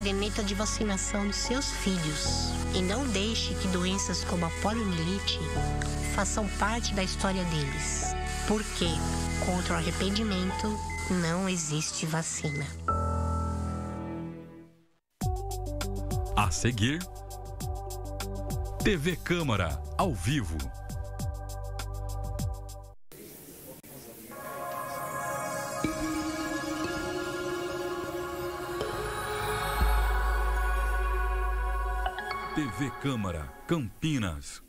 caderneta de vacinação dos seus filhos. E não deixe que doenças como a poliomielite façam parte da história deles. Porque contra o arrependimento não existe vacina. A seguir, TV Câmara, ao vivo. TV Câmara, Campinas.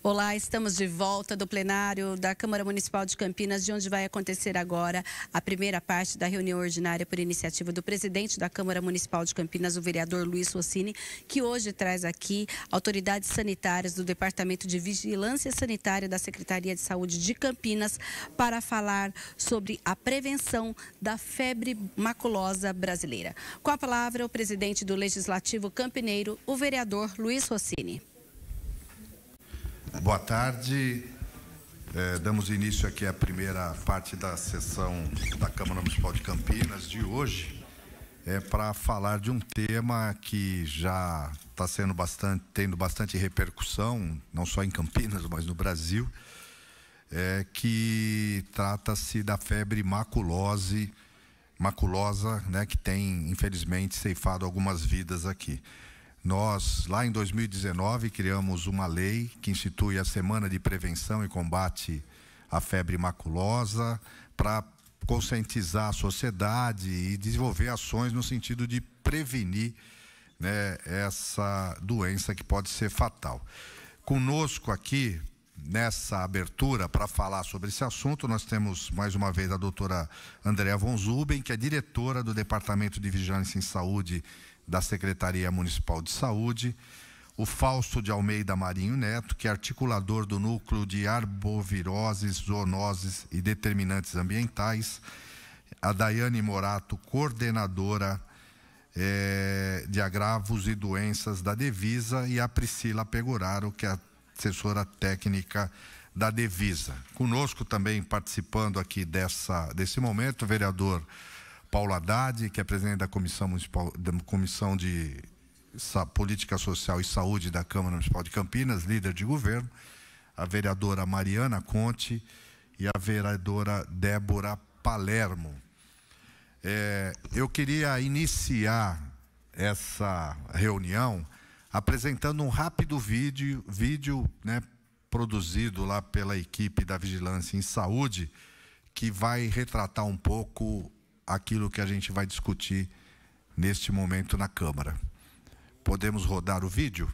Olá, estamos de volta do plenário da Câmara Municipal de Campinas, de onde vai acontecer agora a primeira parte da reunião ordinária por iniciativa do presidente da Câmara Municipal de Campinas, o vereador Luiz Rossini, que hoje traz aqui autoridades sanitárias do Departamento de Vigilância Sanitária da Secretaria de Saúde de Campinas para falar sobre a prevenção da febre maculosa brasileira. Com a palavra, o presidente do Legislativo Campineiro, o vereador Luiz Rossini. Boa tarde. Damos início aqui à primeira parte da sessão da Câmara Municipal de Campinas de hoje, para falar de um tema que já está tendo bastante repercussão, não só em Campinas, mas no Brasil, que trata-se da febre maculosa, né, que tem, infelizmente, ceifado algumas vidas aqui. Nós, lá em 2019, criamos uma lei que institui a Semana de Prevenção e Combate à Febre Maculosa para conscientizar a sociedade e desenvolver ações no sentido de prevenir, né, essa doença que pode ser fatal. Conosco aqui, nessa abertura, para falar sobre esse assunto, nós temos mais uma vez a doutora Andréa von Zuben, que é diretora do Departamento de Vigilância em Saúde da Secretaria Municipal de Saúde, o Fausto de Almeida Marinho Neto, que é articulador do Núcleo de Arboviroses, Zoonoses e Determinantes Ambientais, a Daiane Morato, coordenadora de agravos e doenças da Devisa, e a Priscila Pegoraro, que é assessora técnica da Devisa. Conosco também, participando aqui desse momento, o vereador Paulo Haddad, que é presidente da Comissão de Política Social e Saúde da Câmara Municipal de Campinas, líder de governo, a vereadora Mariana Conte e a vereadora Débora Palermo. Eu queria iniciar essa reunião apresentando um rápido vídeo, né, produzido lá pela equipe da Vigilância em Saúde, que vai retratar um pouco aquilo que a gente vai discutir neste momento na Câmara. Podemos rodar o vídeo?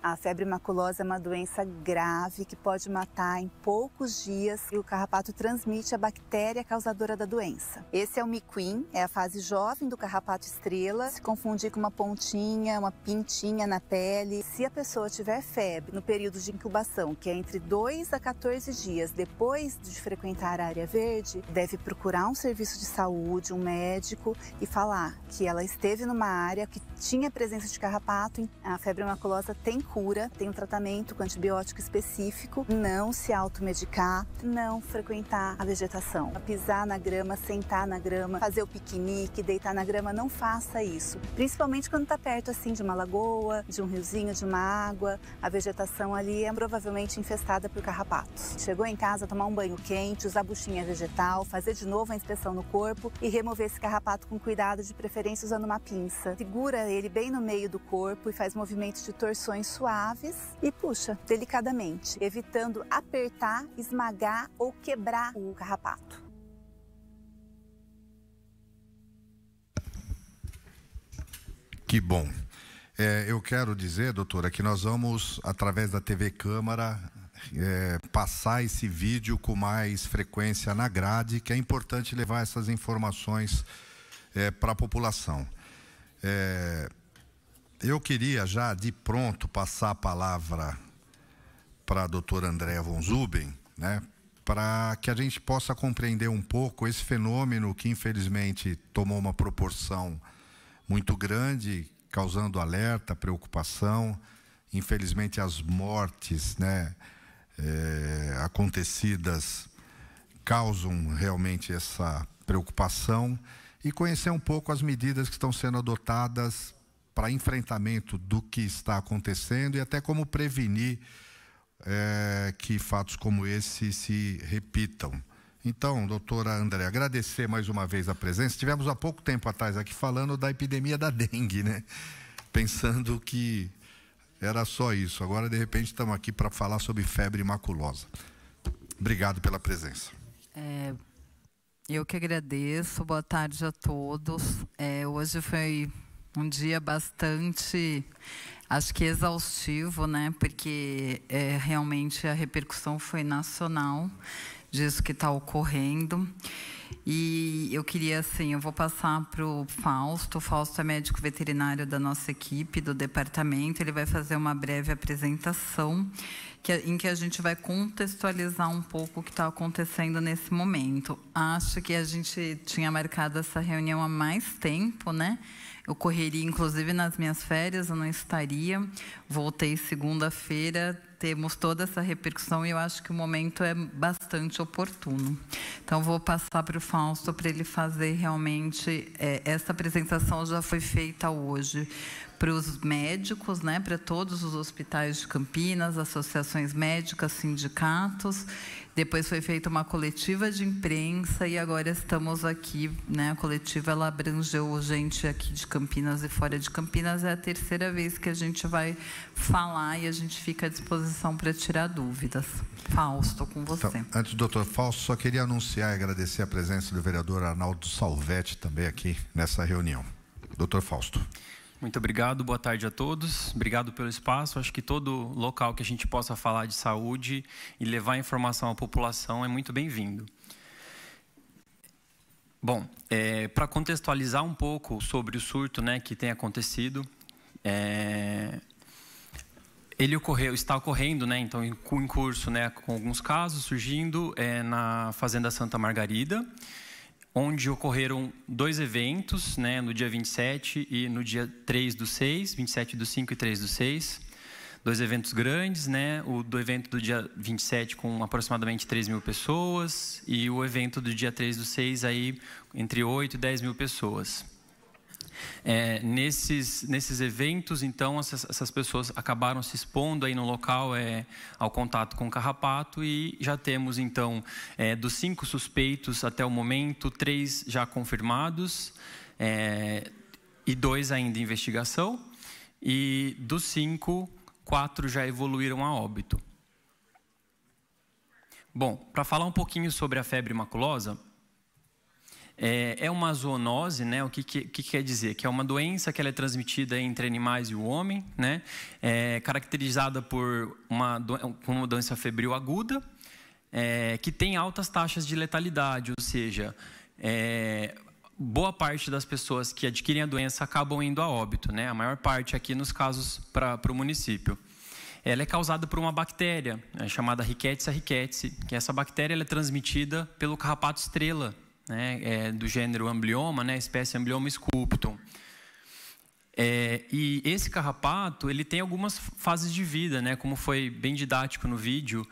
A febre maculosa é uma doença grave que pode matar em poucos dias, e o carrapato transmite a bactéria causadora da doença. Esse é o miquim, é a fase jovem do carrapato estrela. Se confundir com uma pontinha, uma pintinha na pele. Se a pessoa tiver febre no período de incubação, que é entre 2 a 14 dias depois de frequentar a área verde, deve procurar um serviço de saúde, um médico, e falar que ela esteve numa área que tinha presença de carrapato. A febre maculosa tem cura, tem um tratamento com antibiótico específico, não se automedicar, não frequentar a vegetação. Pisar na grama, sentar na grama, fazer o piquenique, deitar na grama, não faça isso. Principalmente quando está perto assim de uma lagoa, de um riozinho, de uma água, a vegetação ali é provavelmente infestada por carrapatos. Chegou em casa, tomar um banho quente, usar buchinha vegetal, fazer de novo a inspeção no corpo e remover esse carrapato com cuidado, de preferência usando uma pinça. Segura ele bem no meio do corpo e faz movimentos de torções suaves e puxa delicadamente, evitando apertar, esmagar ou quebrar o carrapato. Que bom. Eu quero dizer, doutora, que nós vamos, através da TV Câmara, passar esse vídeo com mais frequência na grade, que é importante levar essas informações para a população. Eu queria já de pronto passar a palavra para a doutora Andréa von Zuben, né, para que a gente possa compreender um pouco esse fenômeno que infelizmente tomou uma proporção muito grande, causando alerta, preocupação. Infelizmente as mortes, né, acontecidas causam realmente essa preocupação e conhecer um pouco as medidas que estão sendo adotadas para enfrentamento do que está acontecendo e até como prevenir que fatos como esse se repitam. Então, doutora André, agradecer mais uma vez a presença. Tivemos há pouco tempo atrás aqui falando da epidemia da dengue, né? Pensando que era só isso. Agora, de repente, estamos aqui para falar sobre febre maculosa. Obrigado pela presença. Eu que agradeço. Boa tarde a todos. Hoje foi um dia bastante, acho que exaustivo, né? Porque realmente a repercussão foi nacional disso que está ocorrendo. E eu queria, assim, eu vou passar para o Fausto. O Fausto é médico veterinário da nossa equipe, do departamento. Ele vai fazer uma breve apresentação em que a gente vai contextualizar um pouco o que está acontecendo nesse momento. Acho que a gente tinha marcado essa reunião há mais tempo, né? Eu correria, inclusive, nas minhas férias, eu não estaria. Voltei segunda-feira, temos toda essa repercussão e eu acho que o momento é bastante oportuno. Então, vou passar para o Fausto para ele fazer realmente... essa apresentação já foi feita hoje para os médicos, né, para todos os hospitais de Campinas, associações médicas, sindicatos. Depois foi feita uma coletiva de imprensa e agora estamos aqui, né? A coletiva ela abrangeu gente aqui de Campinas e fora de Campinas. É a terceira vez que a gente vai falar e a gente fica à disposição para tirar dúvidas. Fausto, com você. Então, antes do doutor Fausto, só queria anunciar e agradecer a presença do vereador Arnaldo Salvetti também aqui nessa reunião. Doutor Fausto. Muito obrigado, boa tarde a todos. Obrigado pelo espaço. Acho que todo local que a gente possa falar de saúde e levar informação à população é muito bem-vindo. Bom, para contextualizar um pouco sobre o surto, né, que tem acontecido, ele está ocorrendo, né, então em curso, né, com alguns casos surgindo na Fazenda Santa Margarida, onde ocorreram 2 eventos, né, no dia 27 e no dia 3/6, 27/5 e 3/6. 2 eventos grandes, né, o do evento do dia 27 com aproximadamente 3.000 pessoas e o evento do dia 3/6 aí entre 8 e 10.000 pessoas. Nesses eventos, então, essas pessoas acabaram se expondo aí no local ao contato com o carrapato e já temos, então, dos 5 suspeitos até o momento, 3 já confirmados e 2 ainda em investigação. E dos 5, 4 já evoluíram a óbito. Bom, para falar um pouquinho sobre a febre maculosa, é uma zoonose, né? O que quer dizer? Que é uma doença que ela é transmitida entre animais e o homem, né? Caracterizada por uma doença febril aguda, que tem altas taxas de letalidade, ou seja, boa parte das pessoas que adquirem a doença acabam indo a óbito, né? A maior parte aqui nos casos para o município. Ela é causada por uma bactéria chamada Rickettsia rickettsii, que essa bactéria ela é transmitida pelo carrapato estrela, né, do gênero Amblyomma, né, espécie Amblyomma sculptum. E esse carrapato ele tem algumas fases de vida, né, como foi bem didático no vídeo,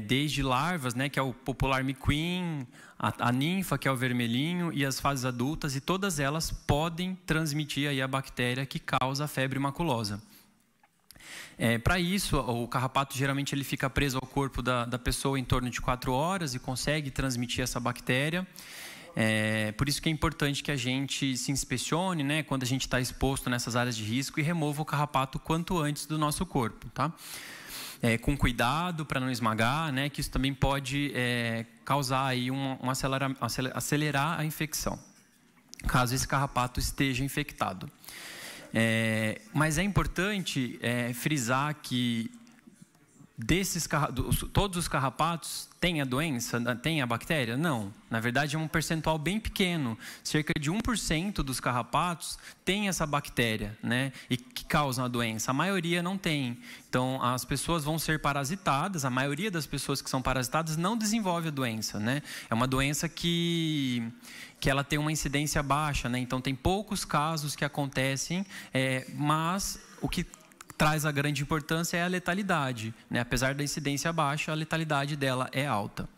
desde larvas, né, que é o popular McQueen, a ninfa, que é o vermelhinho, e as fases adultas, e todas elas podem transmitir aí a bactéria que causa a febre maculosa. Para isso, o carrapato geralmente ele fica preso ao corpo da pessoa em torno de 4 horas e consegue transmitir essa bactéria. Por isso que é importante que a gente se inspecione, né, quando a gente está exposto nessas áreas de risco e remova o carrapato quanto antes do nosso corpo, tá? Com cuidado para não esmagar, né, que isso também pode causar aí acelerar a infecção, caso esse carrapato esteja infectado. Mas é importante frisar que todos os carrapatos têm a doença, têm a bactéria? Não. Na verdade, é um percentual bem pequeno. Cerca de 1% dos carrapatos tem essa bactéria, né? E que causam a doença. A maioria não tem. Então, as pessoas vão ser parasitadas. A maioria das pessoas que são parasitadas não desenvolve a doença, né? É uma doença que ela tem uma incidência baixa, né? Então, tem poucos casos que acontecem, mas o que traz a grande importância é a letalidade, né? Apesar da incidência baixa, a letalidade dela é alta.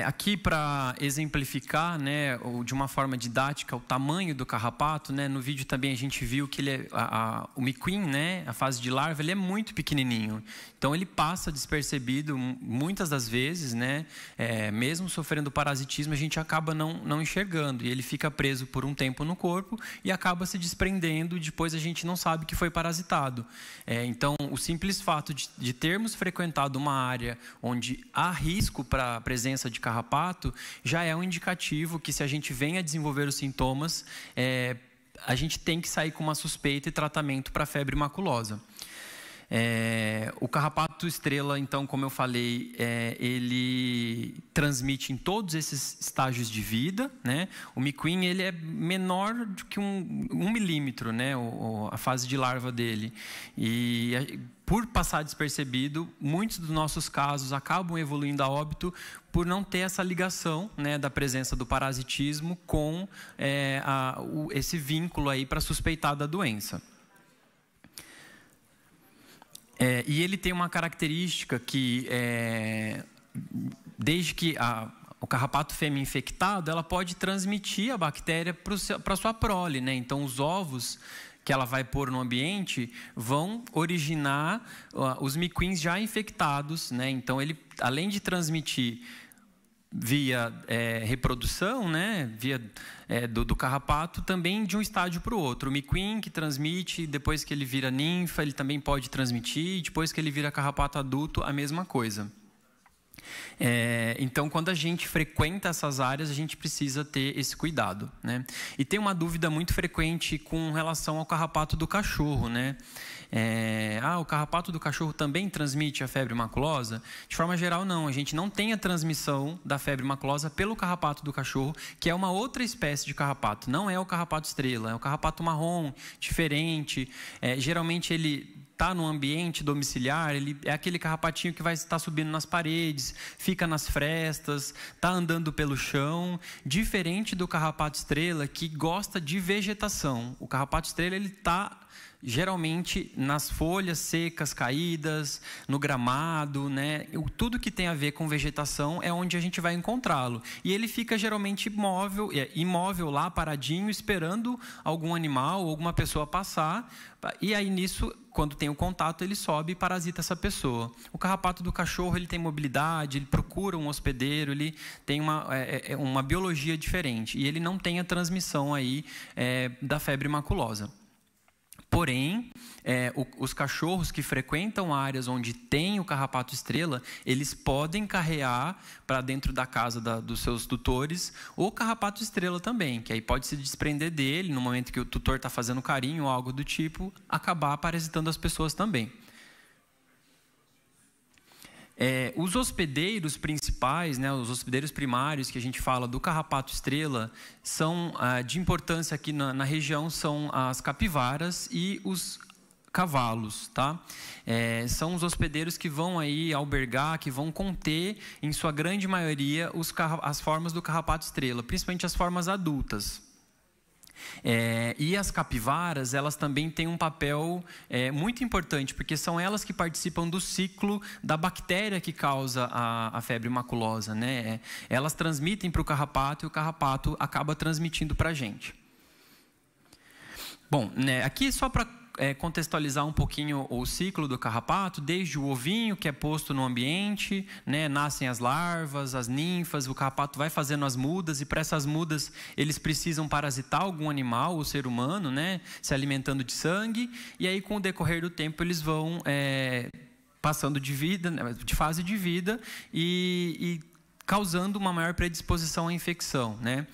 Aqui, para exemplificar, né, de uma forma didática, o tamanho do carrapato, né, no vídeo também a gente viu que ele o McQueen, né, a fase de larva, ele é muito pequenininho. Então, ele passa despercebido muitas das vezes, né, mesmo sofrendo parasitismo, a gente acaba não enxergando. E ele fica preso por um tempo no corpo e acaba se desprendendo, e depois a gente não sabe que foi parasitado. Então, o simples fato de termos frequentado uma área onde há risco para a presença de carrapato já é um indicativo que, se a gente vem a desenvolver os sintomas, a gente tem que sair com uma suspeita e tratamento para febre maculosa. O carrapato estrela, então, como eu falei, ele transmite em todos esses estágios de vida, né? O McQueen, ele é menor do que um milímetro, né? A fase de larva dele. E por passar despercebido, muitos dos nossos casos acabam evoluindo a óbito por não ter essa ligação, né, da presença do parasitismo com esse vínculo aí para suspeitar da doença. E ele tem uma característica que, desde que o carrapato fêmea infectado, ela pode transmitir a bactéria para a sua prole, né? Então, os ovos que ela vai pôr no ambiente vão originar os McQueens já infectados, né? Então, ele, além de transmitir via reprodução, né, via do carrapato, também de um estágio para o outro. O McQueen, que transmite, depois que ele vira ninfa, ele também pode transmitir, e depois que ele vira carrapato adulto, a mesma coisa. Então, quando a gente frequenta essas áreas, a gente precisa ter esse cuidado, né? E tem uma dúvida muito frequente com relação ao carrapato do cachorro, né? O carrapato do cachorro também transmite a febre maculosa? De forma geral, não. A gente não tem a transmissão da febre maculosa pelo carrapato do cachorro, que é uma outra espécie de carrapato. Não é o carrapato estrela, é o carrapato marrom, diferente. Geralmente, ele está no ambiente domiciliar, ele é aquele carrapatinho que vai estar subindo nas paredes, fica nas frestas, está andando pelo chão, diferente do carrapato estrela, que gosta de vegetação. O carrapato estrela, ele está geralmente nas folhas secas, caídas, no gramado, né? Tudo que tem a ver com vegetação é onde a gente vai encontrá-lo. E ele fica geralmente imóvel lá, paradinho, esperando algum animal ou alguma pessoa passar. E aí, nisso, quando tem o contato, ele sobe e parasita essa pessoa. O carrapato do cachorro, ele tem mobilidade, ele procura um hospedeiro, ele tem uma biologia diferente. E ele não tem a transmissão aí, da febre maculosa. Porém, os cachorros que frequentam áreas onde tem o carrapato estrela, eles podem carrear para dentro da casa dos seus tutores o carrapato estrela também, que aí pode se desprender dele no momento que o tutor está fazendo carinho ou algo do tipo, acabar parasitando as pessoas também. Os hospedeiros principais, né, os hospedeiros primários que a gente fala do carrapato estrela, são de importância aqui na região, são as capivaras e os cavalos, tá? São os hospedeiros que vão aí albergar, que vão conter, em sua grande maioria, as formas do carrapato estrela, principalmente as formas adultas. E as capivaras, elas também têm um papel muito importante, porque são elas que participam do ciclo da bactéria que causa a febre maculosa, né? Elas transmitem para o carrapato e o carrapato acaba transmitindo para a gente. Bom, né, aqui só para contextualizar um pouquinho o ciclo do carrapato, desde o ovinho que é posto no ambiente, né, nascem as larvas, as ninfas, o carrapato vai fazendo as mudas, e para essas mudas eles precisam parasitar algum animal, o ser humano, né, se alimentando de sangue, e aí com o decorrer do tempo eles vão passando de fase de vida e causando uma maior predisposição à infecção, né?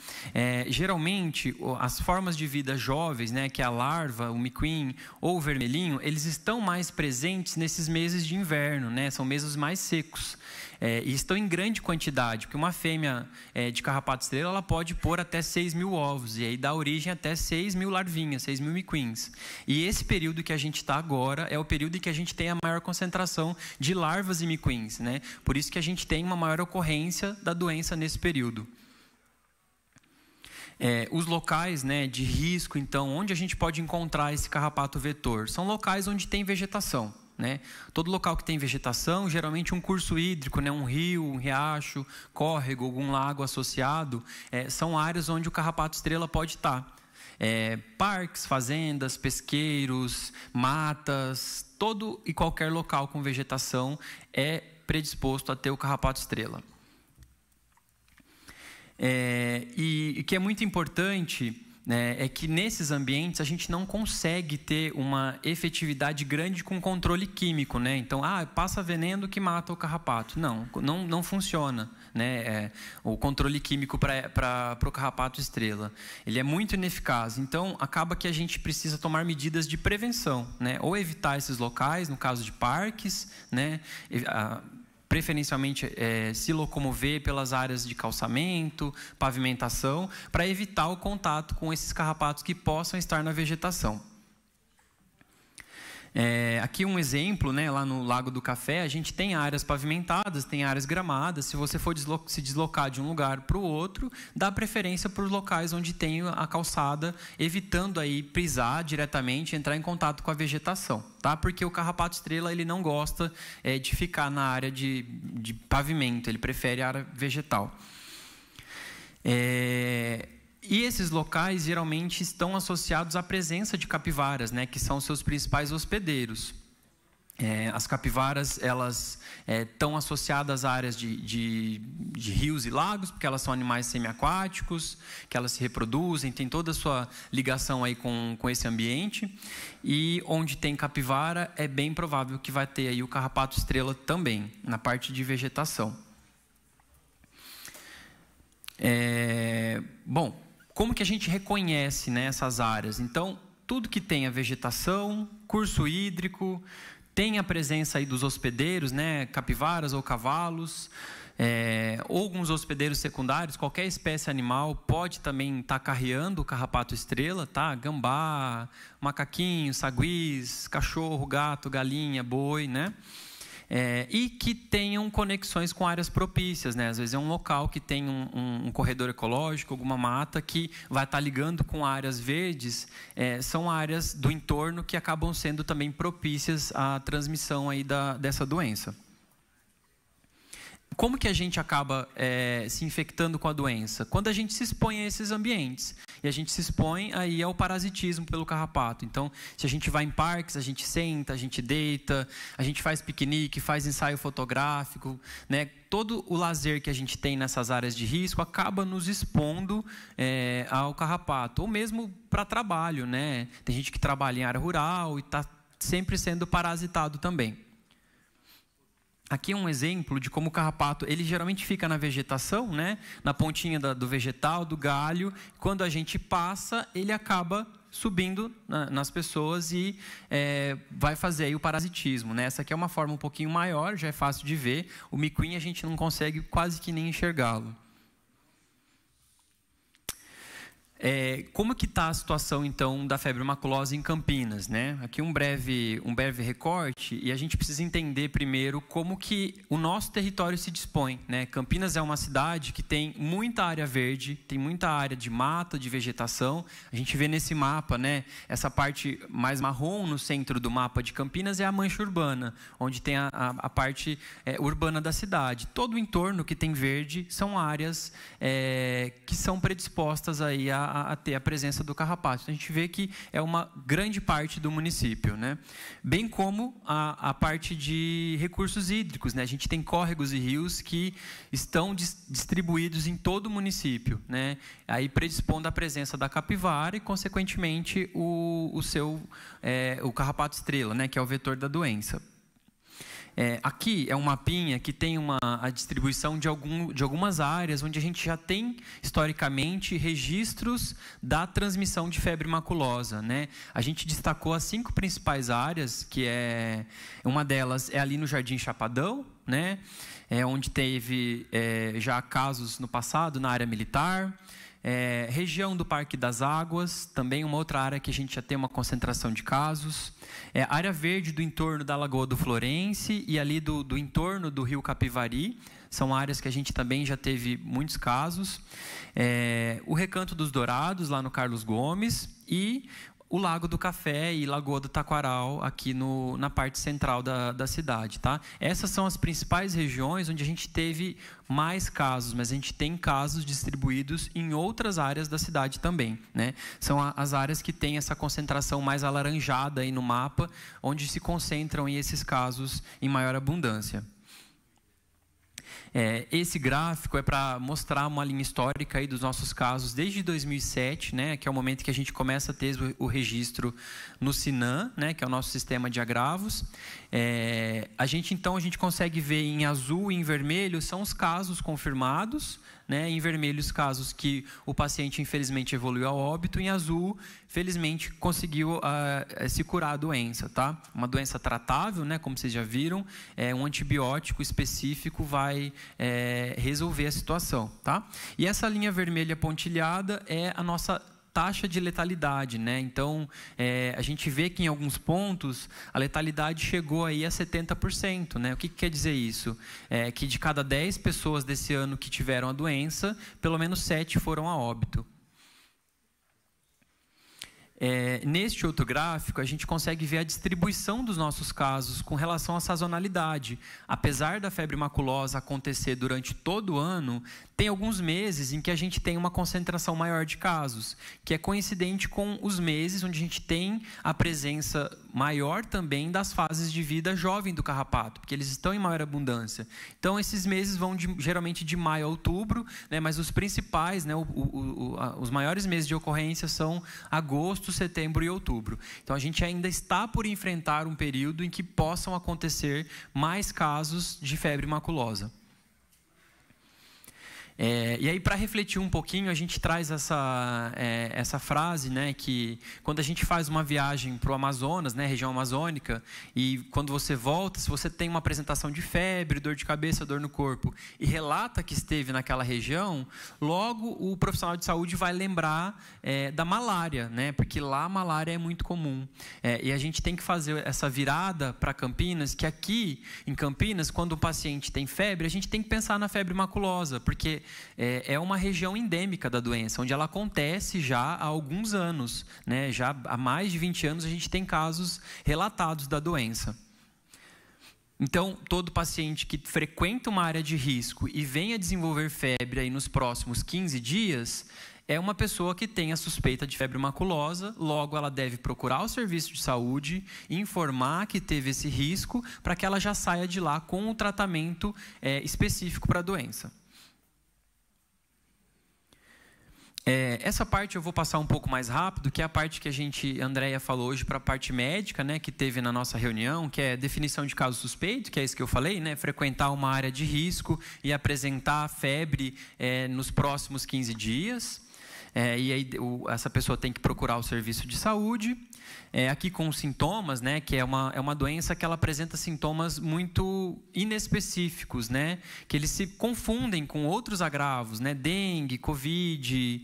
Geralmente, as formas de vida jovens, né, que é a larva, o McQueen ou o vermelhinho, eles estão mais presentes nesses meses de inverno, né? São meses mais secos. E estão em grande quantidade, porque uma fêmea de carrapato estrela, ela pode pôr até 6.000 ovos, e aí dá origem até 6.000 larvinhas, 6.000 McQueens. E esse período que a gente está agora é o período em que a gente tem a maior concentração de larvas e McQueens, né? Por isso que a gente tem uma maior ocorrência da doença nesse período. Os locais, né, de risco, então, onde a gente pode encontrar esse carrapato vetor? São locais onde tem vegetação, né? Todo local que tem vegetação, geralmente um curso hídrico, né? Um rio, um riacho, córrego, algum lago associado, são áreas onde o carrapato-estrela pode estar. Parques, fazendas, pesqueiros, matas, todo e qualquer local com vegetação é predisposto a ter o carrapato-estrela. E o que é muito importante, né, é que nesses ambientes a gente não consegue ter uma efetividade grande com controle químico, né? Então, passa veneno que mata o carrapato. Não funciona, né? O controle químico para o carrapato-estrela. Ele é muito ineficaz. Então, acaba que a gente precisa tomar medidas de prevenção, né? Ou evitar esses locais, no caso de parques, né? Preferencialmente se locomover pelas áreas de calçamento, pavimentação, para evitar o contato com esses carrapatos que possam estar na vegetação. Aqui um exemplo, né, lá no Lago do Café, a gente tem áreas pavimentadas, tem áreas gramadas. Se você for se deslocar de um lugar para o outro, dá preferência para os locais onde tem a calçada, evitando aí pisar diretamente, entrar em contato com a vegetação, tá? Porque o carrapato-estrela ele não gosta de ficar na área de pavimento, ele prefere a área vegetal. E esses locais geralmente estão associados à presença de capivaras, né, que são seus principais hospedeiros. As capivaras elas estão associadas a áreas de rios e lagos, porque elas são animais semiaquáticos, que elas se reproduzem, tem toda a sua ligação aí com esse ambiente. E onde tem capivara é bem provável que vai ter aí o carrapato-estrela também, na parte de vegetação. Bom, como que a gente reconhece, né, essas áreas? Então, tudo que tem a vegetação, curso hídrico, tem a presença aí dos hospedeiros, né, capivaras ou cavalos, ou alguns hospedeiros secundários, qualquer espécie animal pode também estar carreando o carrapato-estrela, tá? Gambá, macaquinho, saguis, cachorro, gato, galinha, boi, né? E que tenham conexões com áreas propícias, né? Às vezes é um local que tem um corredor ecológico, alguma mata que vai estar ligando com áreas verdes, são áreas do entorno que acabam sendo também propícias à transmissão aí dessa doença. Como que a gente acaba se infectando com a doença? Quando a gente se expõe a esses ambientes. E a gente se expõe aí ao parasitismo pelo carrapato. Então, se a gente vai em parques, a gente senta, a gente deita, a gente faz piquenique, faz ensaio fotográfico, né? Todo o lazer que a gente tem nessas áreas de risco acaba nos expondo ao carrapato. Ou mesmo para trabalho, né? Tem gente que trabalha em área rural e está sempre sendo parasitado também. Aqui é um exemplo de como o carrapato, ele geralmente fica na vegetação, né? Na pontinha do vegetal, do galho. Quando a gente passa, ele acaba subindo nas pessoas e vai fazer aí o parasitismo, né? Essa aqui é uma forma um pouquinho maior, já é fácil de ver. O miquim a gente não consegue quase que nem enxergá-lo. Como que está a situação, então, da febre maculosa em Campinas, né? Aqui um breve recorte, e a gente precisa entender primeiro como que o nosso território se dispõe, né? Campinas é uma cidade que tem muita área verde, tem muita área de mata, de vegetação. A gente vê nesse mapa, né? Essa parte mais marrom no centro do mapa de Campinas é a mancha urbana, onde tem a parte urbana da cidade. Todo o entorno que tem verde são áreas que são predispostas aí a ter a presença do carrapato. Então, a gente vê que é uma grande parte do município, né? Bem como a parte de recursos hídricos, né? A gente tem córregos e rios que estão distribuídos em todo o município, né? Aí predispondo a presença da capivara e, consequentemente, o carrapato-estrela, né? Que é o vetor da doença. Aqui é um mapinha que tem a distribuição de algumas áreas onde a gente já tem, historicamente, registros da transmissão de febre maculosa, né? A gente destacou as 5 principais áreas, que uma delas é ali no Jardim Chapadão, né? Onde teve já casos no passado na área militar. Região do Parque das Águas, também uma outra área que a gente já tem uma concentração de casos. Área verde do entorno da Lagoa do Florense e ali do entorno do Rio Capivari, são áreas que a gente também já teve muitos casos. O Recanto dos Dourados, lá no Carlos Gomes, e o Lago do Café e Lagoa do Taquaral, aqui na parte central da cidade. Tá? Essas são as principais regiões onde a gente teve mais casos, mas a gente tem casos distribuídos em outras áreas da cidade também. Né? São as áreas que têm essa concentração mais alaranjada aí no mapa, onde se concentram esses casos em maior abundância. Esse gráfico é para mostrar uma linha histórica aí dos nossos casos desde 2007, né, que é o momento que a gente começa a ter o registro no SINAM, né, que é o nosso sistema de agravos. A gente consegue ver em azul e em vermelho são os casos confirmados, né, em vermelho os casos que o paciente infelizmente evoluiu ao óbito, em azul felizmente conseguiu se curar a doença, tá? Uma doença tratável, né, como vocês já viram, um antibiótico específico vai resolver a situação, tá? E essa linha vermelha pontilhada é a nossa taxa de letalidade, né? Então, a gente vê que em alguns pontos a letalidade chegou aí a 70%, né? O que quer dizer isso? Que de cada 10 pessoas desse ano que tiveram a doença, pelo menos 7 foram a óbito. Neste outro gráfico, a gente consegue ver a distribuição dos nossos casos com relação à sazonalidade. Apesar da febre maculosa acontecer durante todo o ano, tem alguns meses em que a gente tem uma concentração maior de casos, que é coincidente com os meses onde a gente tem a presença maior também das fases de vida jovem do carrapato, porque eles estão em maior abundância. Então, esses meses vão geralmente de maio a outubro, né, mas os principais, né, os maiores meses de ocorrência são agosto, setembro e outubro. Então, a gente ainda está por enfrentar um período em que possam acontecer mais casos de febre maculosa. E aí, para refletir um pouquinho, a gente traz essa frase, né, que quando a gente faz uma viagem para o Amazonas, né, região amazônica, e quando você volta, se você tem uma apresentação de febre, dor de cabeça, dor no corpo, e relata que esteve naquela região, logo o profissional de saúde vai lembrar da malária, né, porque lá a malária é muito comum. E a gente tem que fazer essa virada para Campinas, que aqui em Campinas, quando o paciente tem febre, a gente tem que pensar na febre maculosa, porque é uma região endêmica da doença, onde ela acontece já há alguns anos, né? Já há mais de 20 anos a gente tem casos relatados da doença. Então, todo paciente que frequenta uma área de risco e venha desenvolver febre aí nos próximos 15 dias, é uma pessoa que tem a suspeita de febre maculosa, logo ela deve procurar o serviço de saúde, informar que teve esse risco, para que ela já saia de lá com o tratamento específico para a doença. Essa parte eu vou passar um pouco mais rápido, que é a parte que a Andréia falou hoje para a parte médica, né, que teve na nossa reunião, que é definição de caso suspeito, que é isso que eu falei, né, frequentar uma área de risco e apresentar febre nos próximos 15 dias. E aí essa pessoa tem que procurar o serviço de saúde. Aqui com os sintomas, né, que é uma doença que ela apresenta sintomas muito inespecíficos, né, que eles se confundem com outros agravos, né, dengue, covid,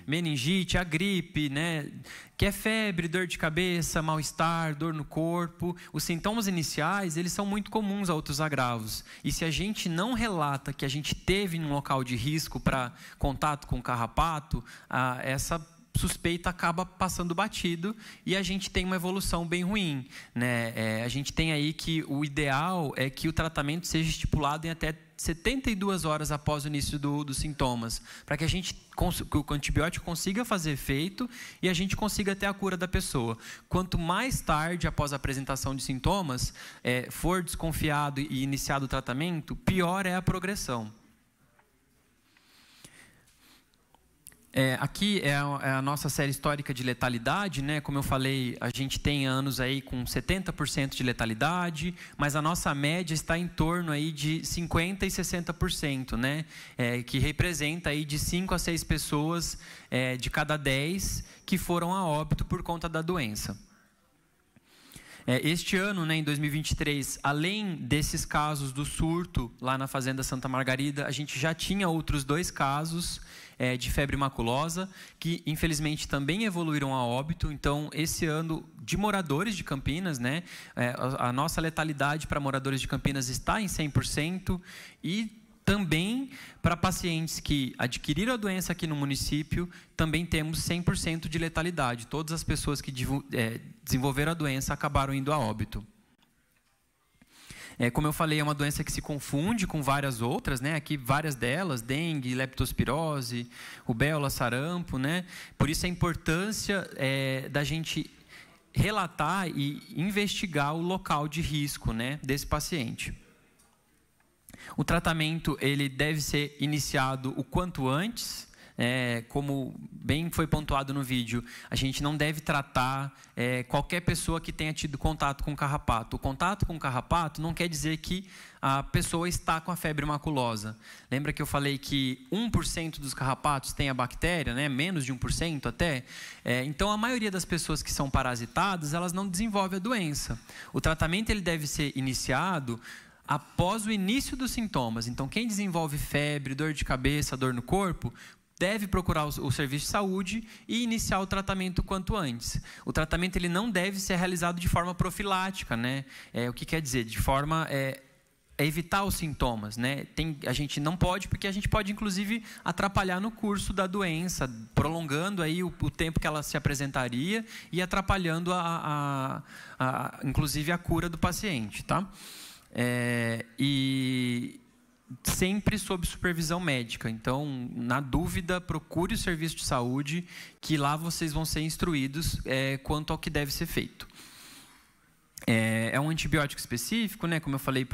meningite, a gripe, né, que é febre, dor de cabeça, mal-estar, dor no corpo. Os sintomas iniciais, eles são muito comuns a outros agravos. E se a gente não relata que a gente teve um local de risco para contato com o carrapato, essa suspeita acaba passando batido e a gente tem uma evolução bem ruim, né? A gente tem aí que o ideal é que o tratamento seja estipulado em até 72 horas após o início dos sintomas, para que que o antibiótico consiga fazer efeito e a gente consiga ter a cura da pessoa. Quanto mais tarde, após a apresentação de sintomas, for desconfiado e iniciado o tratamento, pior é a progressão. Aqui é a nossa série histórica de letalidade, né? Como eu falei, a gente tem anos aí com 70% de letalidade, mas a nossa média está em torno aí de 50% e 60%, né? Que representa aí de 5 a 6 pessoas de cada 10 que foram a óbito por conta da doença. Este ano, né, em 2023, além desses casos do surto lá na Fazenda Santa Margarida, a gente já tinha outros 2 casos de febre maculosa, que infelizmente também evoluíram a óbito. Então, esse ano, de moradores de Campinas, né, a nossa letalidade para moradores de Campinas está em 100%, e Também para pacientes que adquiriram a doença aqui no município, também temos 100% de letalidade. Todas as pessoas que desenvolveram a doença acabaram indo a óbito. Como eu falei, é uma doença que se confunde com várias outras, né? Aqui várias delas, dengue, leptospirose, rubéola, sarampo, né? Por isso a importância da gente relatar e investigar o local de risco, né, desse paciente. O tratamento ele deve ser iniciado o quanto antes. Como bem foi pontuado no vídeo, a gente não deve tratar qualquer pessoa que tenha tido contato com carrapato. O contato com carrapato não quer dizer que a pessoa está com a febre maculosa. Lembra que eu falei que 1% dos carrapatos tem a bactéria, né? Menos de 1% até? Então, a maioria das pessoas que são parasitadas, elas não desenvolvem a doença. O tratamento ele deve ser iniciado após o início dos sintomas. Então, quem desenvolve febre, dor de cabeça, dor no corpo, deve procurar o serviço de saúde e iniciar o tratamento quanto antes. O tratamento ele não deve ser realizado de forma profilática, né? O que quer dizer? De forma evitar os sintomas, né? A gente não pode, porque a gente pode inclusive atrapalhar no curso da doença, prolongando aí o tempo que ela se apresentaria e atrapalhando inclusive a cura do paciente, tá? E sempre sob supervisão médica. Então, na dúvida, procure o serviço de saúde, que lá vocês vão ser instruídos quanto ao que deve ser feito. É um antibiótico específico, né? Como eu falei,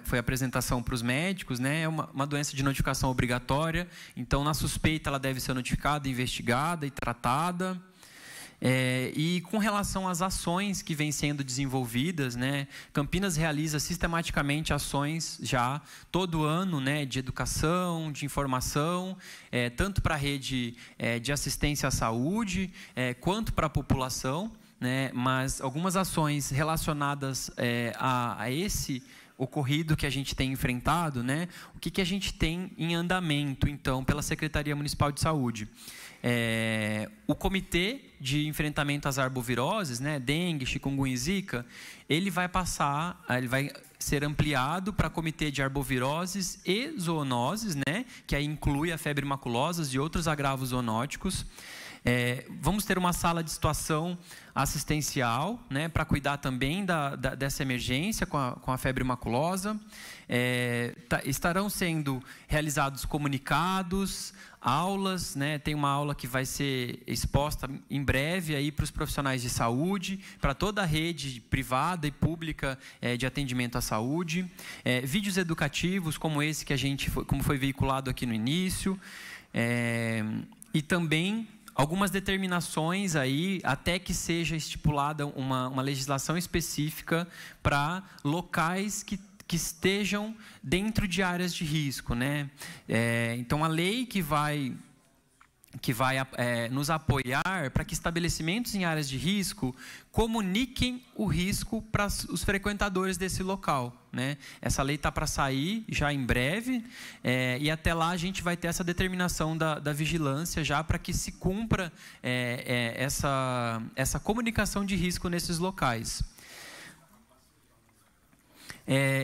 foi a apresentação para os médicos, né? É uma doença de notificação obrigatória. Então, na suspeita, ela deve ser notificada, investigada e tratada. E com relação às ações que vêm sendo desenvolvidas, né, Campinas realiza sistematicamente ações já todo ano, né, de educação, de informação, tanto para a rede de assistência à saúde, quanto para a população, né, mas algumas ações relacionadas a esse ocorrido que a gente tem enfrentado, né, o que a gente tem em andamento, então, pela Secretaria Municipal de Saúde. O Comitê de Enfrentamento às Arboviroses, né, dengue, chikungunya e zika, ele vai ser ampliado para Comitê de Arboviroses e Zoonoses, né, que aí inclui a febre maculosa e outros agravos zoonóticos. Vamos ter uma sala de situação assistencial, né, para cuidar também dessa emergência com a febre maculosa. Estarão sendo realizados comunicados, aulas, né, tem uma aula que vai ser exposta em breve aí para os profissionais de saúde, para toda a rede privada e pública de atendimento à saúde. Vídeos educativos como esse que como foi veiculado aqui no início. E também algumas determinações aí, até que seja estipulada uma legislação específica para locais que estejam dentro de áreas de risco, né? Então, a lei que vai nos apoiar para que estabelecimentos em áreas de risco comuniquem o risco para os frequentadores desse local, né? Essa lei está para sair já em breve, e até lá a gente vai ter essa determinação da vigilância já para que se cumpra essa comunicação de risco nesses locais.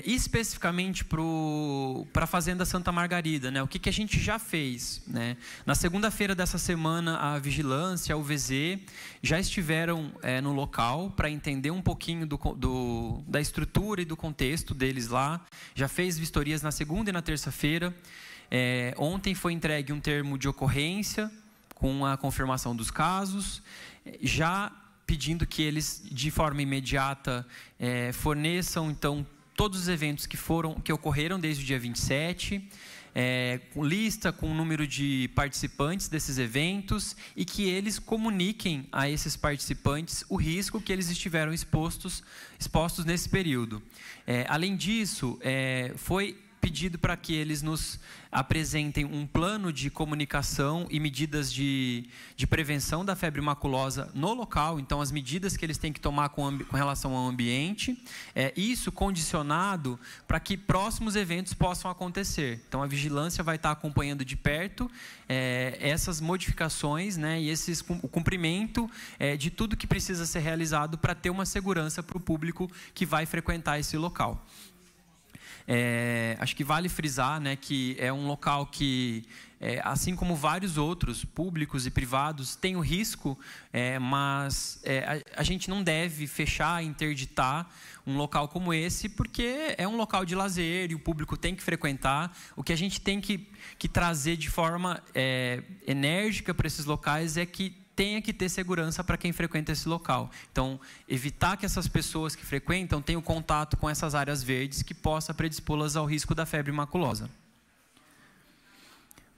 Especificamente para a Fazenda Santa Margarida, né? O que a gente já fez, né? Na segunda-feira dessa semana, a Vigilância, a UVZ, já estiveram no local para entender um pouquinho da estrutura e do contexto deles lá. Já fez vistorias na segunda e na terça-feira. Ontem foi entregue um termo de ocorrência com a confirmação dos casos, já pedindo que eles, de forma imediata, forneçam, então, todos os eventos que ocorreram desde o dia 27, com lista, com o número de participantes desses eventos, e que eles comuniquem a esses participantes o risco que eles estiveram expostos nesse período. Além disso, foi pedido para que eles nos apresentem um plano de comunicação e medidas de prevenção da febre maculosa no local, então as medidas que eles têm que tomar com relação ao ambiente, isso condicionado para que próximos eventos possam acontecer. Então a vigilância vai estar acompanhando de perto essas modificações, né, e o cumprimento de tudo que precisa ser realizado para ter uma segurança para o público que vai frequentar esse local. Acho que vale frisar, né, que é um local que, assim como vários outros, públicos e privados, tem o risco, mas a gente não deve fechar, interditar um local como esse, porque é um local de lazer e o público tem que frequentar. O que a gente tem que trazer de forma enérgica para esses locais é que tenha que ter segurança para quem frequenta esse local. Então, evitar que essas pessoas que frequentam tenham contato com essas áreas verdes que possa predispô-las ao risco da febre maculosa.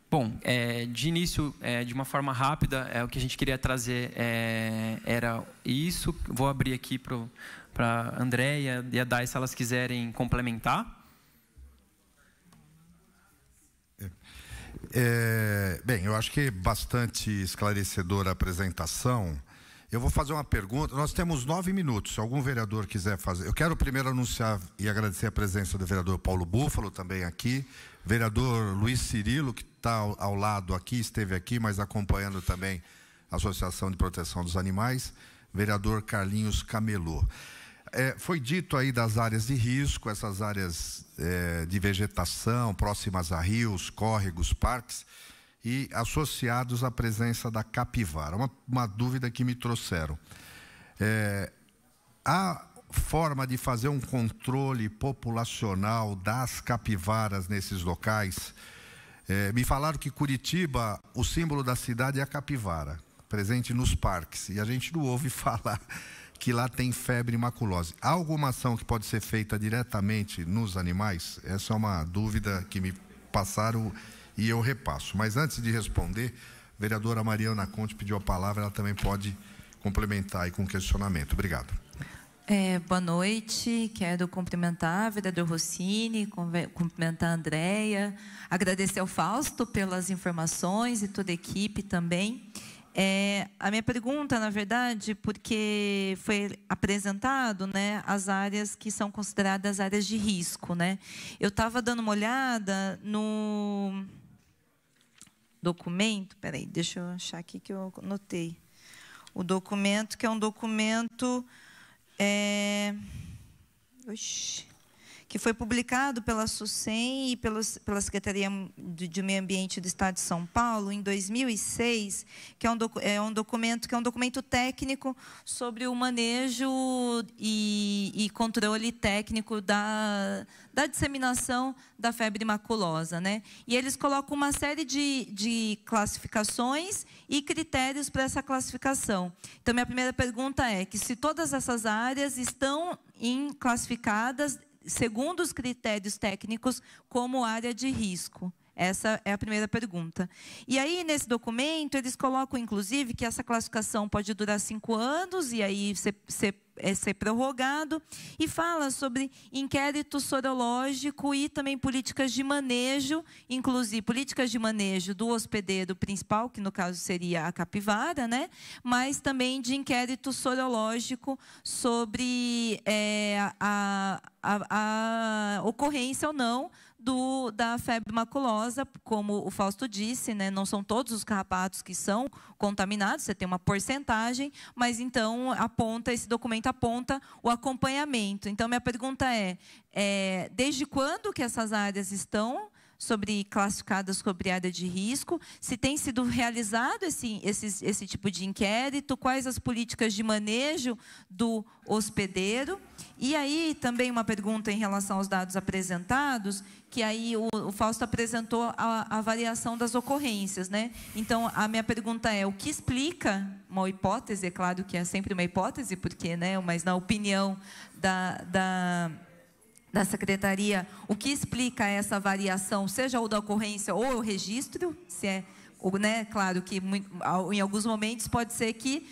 Bom, de início, de uma forma rápida, o que a gente queria trazer era isso. Vou abrir aqui para a Andréia e a Dai, se elas quiserem complementar. Bem, eu acho que é bastante esclarecedora a apresentação. Eu vou fazer uma pergunta. Nós temos 9 minutos. Se algum vereador quiser fazer... Eu quero primeiro anunciar e agradecer a presença do vereador Paulo Búfalo, também aqui. Vereador Luiz Cirilo, que está ao lado aqui, esteve aqui, mas acompanhando também a Associação de Proteção dos Animais. Vereador Carlinhos Camelô. Foi dito aí das áreas de risco, essas áreas de vegetação, próximas a rios, córregos, parques, e associados à presença da capivara. Uma dúvida que me trouxeram. Há forma de fazer um controle populacional das capivaras nesses locais? Me falaram que Curitiba, o símbolo da cidade é a capivara, presente nos parques, e a gente não ouve falar que lá tem febre maculosa. Há alguma ação que pode ser feita diretamente nos animais? Essa é uma dúvida que me passaram e eu repasso. Mas antes de responder, a vereadora Mariana Conte pediu a palavra, ela também pode complementar aí com o questionamento. Obrigado. Boa noite, quero cumprimentar o vereador Rossini, cumprimentar a Andréia, agradecer ao Fausto pelas informações e toda a equipe também. A minha pergunta, na verdade, porque foi apresentado, né, as áreas que são consideradas áreas de risco, né? Eu estava dando uma olhada no documento, peraí, deixa eu achar aqui que eu anotei. O documento, que é um documento que foi publicado pela SUSEM e pela Secretaria de Meio Ambiente do Estado de São Paulo em 2006, que é um documento técnico sobre o manejo e controle técnico da disseminação da febre maculosa, né? E eles colocam uma série de classificações e critérios para essa classificação. Então, minha primeira pergunta é que se todas essas áreas estão classificadas segundo os critérios técnicos como área de risco. Essa é a primeira pergunta. E aí, nesse documento, eles colocam, inclusive, que essa classificação pode durar 5 anos e aí ser prorrogado, e fala sobre inquérito sorológico e também políticas de manejo, inclusive políticas de manejo do hospedeiro principal, que no caso seria a capivara, né? Mas também de inquérito sorológico sobre a ocorrência ou não da febre maculosa, como o Fausto disse, né? Não são todos os carrapatos que são contaminados, você tem uma porcentagem, mas então esse documento aponta o acompanhamento. Então, minha pergunta desde quando que essas áreas estão classificadas sobre área de risco, se tem sido realizado esse tipo de inquérito, quais as políticas de manejo do hospedeiro. E aí, também uma pergunta em relação aos dados apresentados, que aí o Fausto apresentou a variação das ocorrências, né? Então, a minha pergunta o que explica, uma hipótese, é claro que é sempre uma hipótese, porque, né, mas na opinião da Secretaria, o que explica essa variação, seja o da ocorrência ou o registro, né, claro que em alguns momentos pode ser que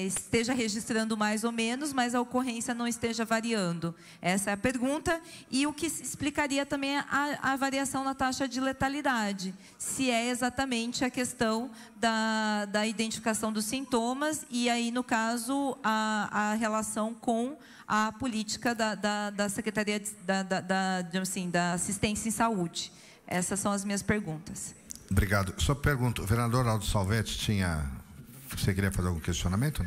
esteja registrando mais ou menos, mas a ocorrência não esteja variando. Essa é a pergunta. E o que explicaria também a variação na taxa de letalidade, se é exatamente a questão da identificação dos sintomas e aí, no caso, a relação com a política da Secretaria da Assistência em Saúde. Essas são as minhas perguntas. Obrigado. Só pergunto, o vereador Aldo Salvetti você queria fazer algum questionamento?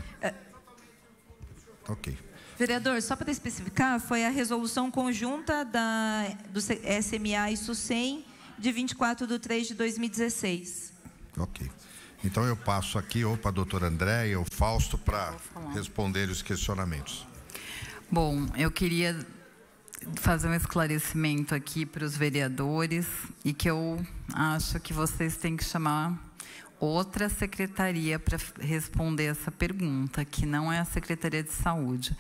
Ok. Vereador, só para especificar, foi a resolução conjunta do SMA e SUSEM de 24/3/2016. Ok. Então eu passo aqui ou para a doutora Andréia ou Fausto para responder os questionamentos. Bom, eu queria fazer um esclarecimento aqui para os vereadores e que eu acho que vocês têm que chamar outra secretaria para responder essa pergunta, que não é a Secretaria de Saúde.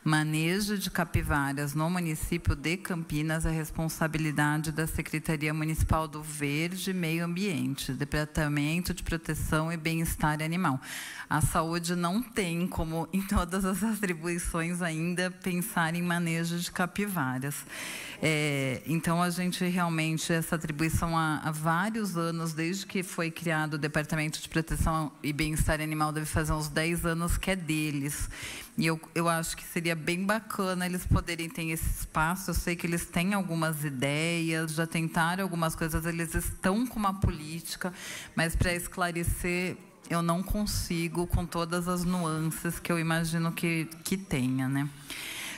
Manejo de capivaras no município de Campinas é responsabilidade da Secretaria Municipal do Verde e Meio Ambiente, Departamento de Proteção e Bem-Estar Animal. A saúde não tem como, em todas as atribuições ainda, pensar em manejo de capivaras. Então, a gente realmente, essa atribuição há vários anos, desde que foi criado o Departamento de Proteção e Bem-Estar Animal, deve fazer uns 10 anos que é deles. E eu acho que seria bem bacana eles poderem ter esse espaço. Eu sei que eles têm algumas ideias, já tentaram algumas coisas, eles estão com uma política, mas para esclarecer, eu não consigo com todas as nuances que eu imagino que tenha, né?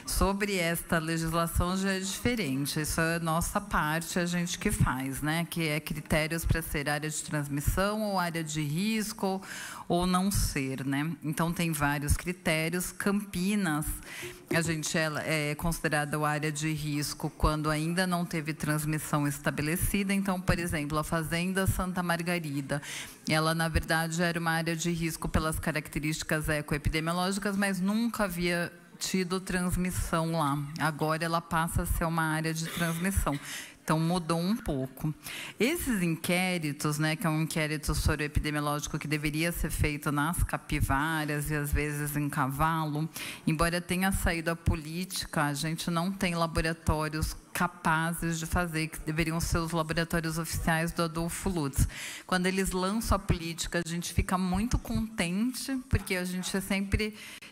Sobre esta legislação já é diferente, isso é nossa parte, a gente que faz, né? Que é critérios para ser área de transmissão ou área de risco ou não ser, né? Então tem vários critérios. Campinas, a gente é considerada área de risco quando ainda não teve transmissão estabelecida. Então, por exemplo, a Fazenda Santa Margarida, ela na verdade era uma área de risco pelas características ecoepidemiológicas, mas nunca havia tido transmissão lá. Agora ela passa a ser uma área de transmissão. Então, mudou um pouco. Esses inquéritos, né, que é um inquérito soroepidemiológico que deveria ser feito nas capivaras e, às vezes, em cavalo, embora tenha saído a política, a gente não tem laboratórios capazes de fazer, que deveriam ser os laboratórios oficiais do Adolfo Lutz. Quando eles lançam a política, a gente fica muito contente, porque a gente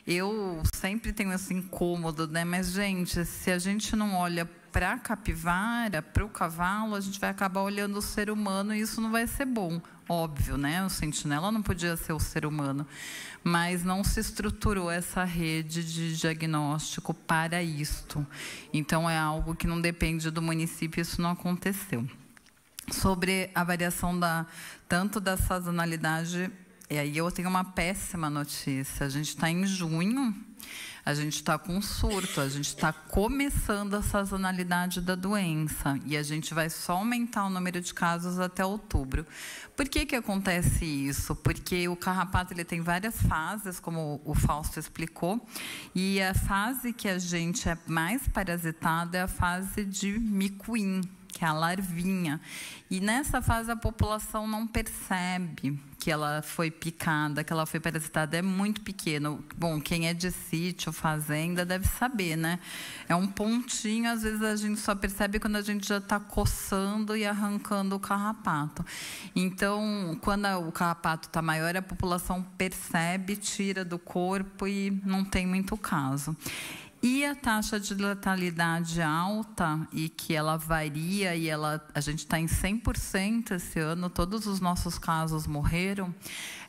eu sempre tenho esse incômodo, né? Mas, gente, se a gente não olha para a capivara, para o cavalo, a gente vai acabar olhando o ser humano e isso não vai ser bom. Óbvio, né? O sentinela não podia ser o ser humano, mas não se estruturou essa rede de diagnóstico para isto. Então, é algo que não depende do município, isso não aconteceu. Sobre a variação tanto da sazonalidade, e aí eu tenho uma péssima notícia. A gente está em junho, a gente está com surto, a gente está começando a sazonalidade da doença e a gente vai só aumentar o número de casos até outubro. Por que acontece isso? Porque o carrapato ele tem várias fases, como o Fausto explicou, e a fase que a gente é mais parasitado é a fase de micuim, que é a larvinha. E nessa fase a população não percebe que ela foi picada, que ela foi parasitada, é muito pequeno. Bom, quem é de sítio, fazenda, deve saber, né? É um pontinho, às vezes a gente só percebe quando a gente já está coçando e arrancando o carrapato. Então, quando o carrapato está maior, a população percebe, tira do corpo e não tem muito caso. E a taxa de letalidade alta, e que ela varia, e a gente está em 100% esse ano, todos os nossos casos morreram,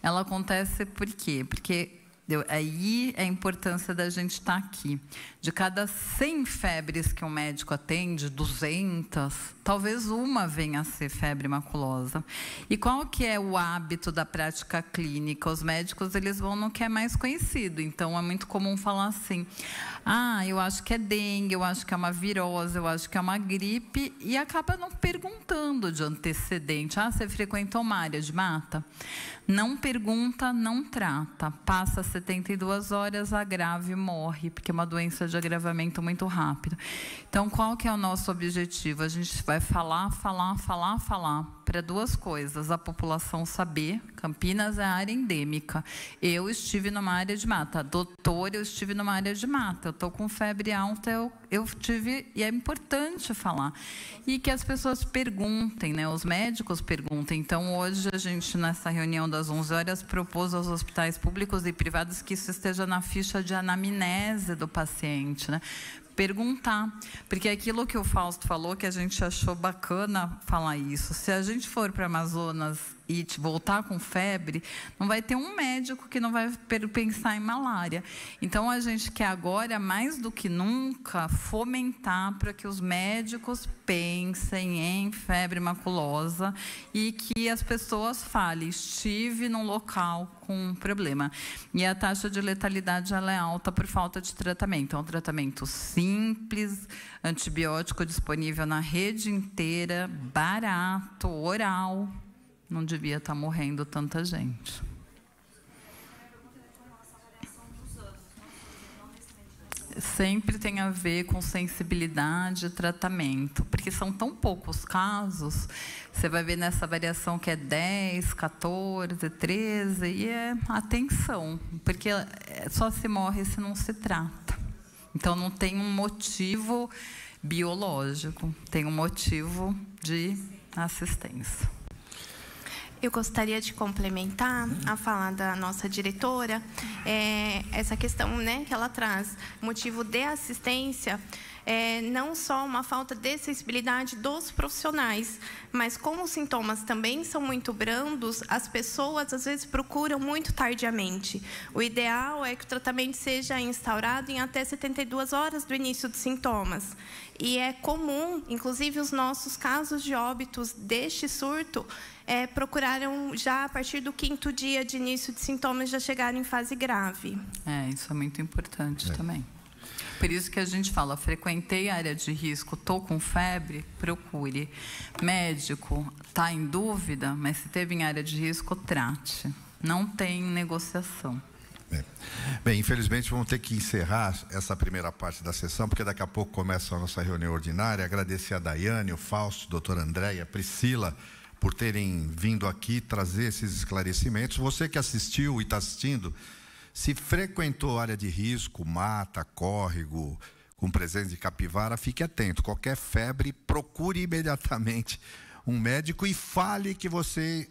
ela acontece por quê? Porque aí é a importância da gente estar aqui. De cada 100 febres que um médico atende, 200, talvez uma venha a ser febre maculosa. E qual que é o hábito da prática clínica? Os médicos eles vão no que é mais conhecido. Então, é muito comum falar assim, eu acho que é dengue, eu acho que é uma virose, eu acho que é uma gripe, e acaba não perguntando de antecedente. Você frequentou uma área de mata? Não pergunta, não trata. Passa 72 horas, agrava e morre, porque é uma doença de agravamento muito rápido. Então, qual que é o nosso objetivo? A gente vai falar para duas coisas. A população saber, Campinas é área endêmica. Eu estive numa área de mata. Doutor, eu estive numa área de mata. Eu estou com febre alta, eu tive, e é importante falar. E que as pessoas perguntem, né? Os médicos perguntem. Então, hoje, a gente, nessa reunião das 11 horas, propôs aos hospitais públicos e privados que isso esteja na ficha de anamnese do paciente, né? Perguntar, porque aquilo que o Fausto falou, que a gente achou bacana falar isso. Se a gente for para Amazonas e voltar com febre, não vai ter um médico que não vai pensar em malária. Então, a gente quer agora, mais do que nunca, fomentar para que os médicos pensem em febre maculosa e que as pessoas falem, estive num local com um problema. E a taxa de letalidade ela é alta por falta de tratamento. É um tratamento simples, antibiótico disponível na rede inteira, barato, oral. Não devia estar morrendo tanta gente. Sempre tem a ver com sensibilidade e tratamento, porque são tão poucos casos, você vai ver nessa variação que é 10, 14, 13, e é atenção, porque só se morre se não se trata. Então, não tem um motivo biológico, tem um motivo de assistência. Eu gostaria de complementar a fala da nossa diretora, essa questão, né, que ela traz, motivo de assistência, não só uma falta de sensibilidade dos profissionais, mas como os sintomas também são muito brandos, as pessoas às vezes procuram muito tardiamente. O ideal é que o tratamento seja instaurado em até 72 horas do início dos sintomas. E é comum, inclusive os nossos casos de óbitos deste surto, procuraram já a partir do 5º dia de início de sintomas já chegaram em fase grave. Isso é muito importante também. Por isso que a gente fala, frequentei área de risco, estou com febre, procure. Médico, está em dúvida, mas se teve em área de risco, trate. Não tem negociação. Bem, infelizmente vamos ter que encerrar essa primeira parte da sessão, porque daqui a pouco começa a nossa reunião ordinária. Agradecer a Daiane, o Fausto, a doutora Andréia, a Priscila, por terem vindo aqui trazer esses esclarecimentos. Você que assistiu e está assistindo, se frequentou área de risco, mata, córrego, com presença de capivara, fique atento. Qualquer febre, procure imediatamente um médico e fale que você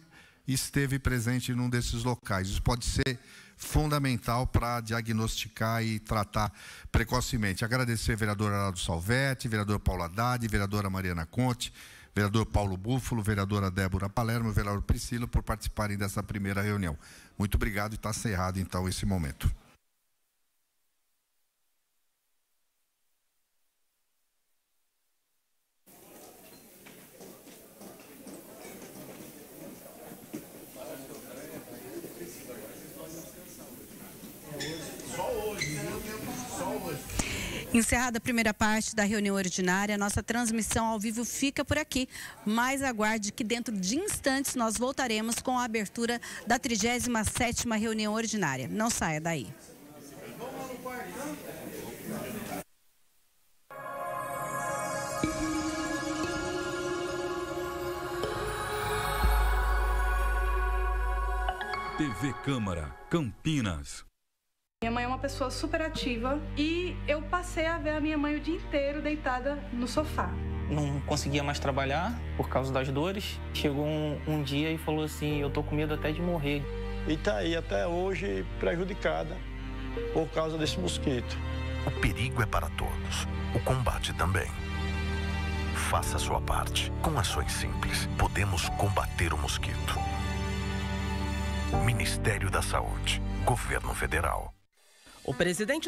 esteve presente num desses locais. Isso pode ser fundamental para diagnosticar e tratar precocemente. Agradecer ao vereador Araldo Salvetti, vereador Paulo Haddad, vereadora Mariana Conte, vereador Paulo Búfalo, vereadora Débora Palermo e vereador Priscila por participarem dessa primeira reunião. Muito obrigado e está encerrado então esse momento. Encerrada a primeira parte da reunião ordinária, nossa transmissão ao vivo fica por aqui. Mas aguarde que dentro de instantes nós voltaremos com a abertura da 37ª reunião ordinária. Não saia daí. TV Câmara, Campinas. Minha mãe é uma pessoa super ativa e eu passei a ver a minha mãe o dia inteiro deitada no sofá. Não conseguia mais trabalhar por causa das dores. Chegou um dia e falou assim, eu tô com medo até de morrer. E tá aí até hoje prejudicada por causa desse mosquito. O perigo é para todos, o combate também. Faça a sua parte. Com ações simples, podemos combater o mosquito. Ministério da Saúde, Governo Federal. O presidente